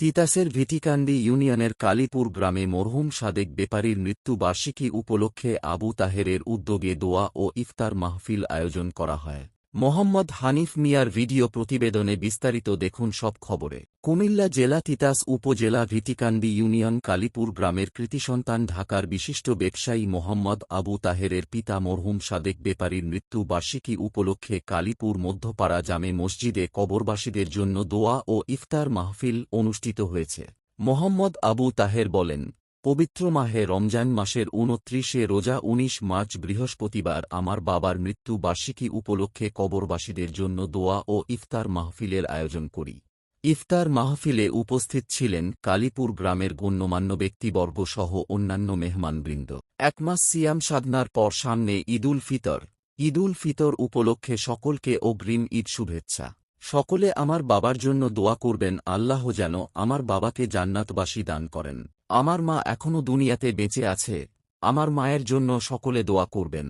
তিতাসের ভিটিকান্দি ইউনিয়নের কালীপুর গ্রামে মরহুম সাদেক বেপারীর মৃত্যুবার্ষিকী উপলক্ষে আবু তাহেরের উদ্যোগে দোয়া ও ইফতার মাহফিল আয়োজন করা হয়। মোহাম্মদ হানিফ মিয়ার ভিডিও প্রতিবেদনে বিস্তারিত দেখুন সব খবরে। কুমিল্লা জেলা তিতাস উপজেলা ভিটিকান্দি ইউনিয়ন কালীপুর গ্রামের কৃতিসন্তান ঢাকার বিশিষ্ট ব্যবসায়ী মোহাম্মদ আবু তাহেরের পিতা মরহুম সাদেক বেপারীর মৃত্যুবার্ষিকী উপলক্ষে কালীপুর মধ্যপাড়া জামে মসজিদে কবরবাসীদের জন্য দোয়া ও ইফতার মাহফিল অনুষ্ঠিত হয়েছে। মোহাম্মদ আবু তাহের বলেন, পবিত্র মাহে রমজান মাসের ২৯ রোজা ১৯ মার্চ বৃহস্পতিবার আমার বাবার মৃত্যু বার্ষিকী উপলক্ষে কবরবাসীদের জন্য দোয়া ও ইফতার মাহফিলের আয়োজন করি। ইফতার মাহফিলে উপস্থিত ছিলেন কালীপুর গ্রামের গণ্যমান্য ব্যক্তিবর্গ সহ অন্যান্য মেহমানবৃন্দ। এক মাস সিয়াম সাধনার পর সামনে ঈদুল ফিতর। ঈদুল ফিতর উপলক্ষে সকলকে অগ্রিম ঈদ শুভেচ্ছা। সকলে আমার বাবার জন্য দোয়া করবেন, আল্লাহ যেন আমার বাবাকে জান্নাতবাসী দান করেন। আমার মা এখনও দুনিয়াতে বেঁচে আছে, আমার মায়ের জন্য সকলে দোয়া করবেন।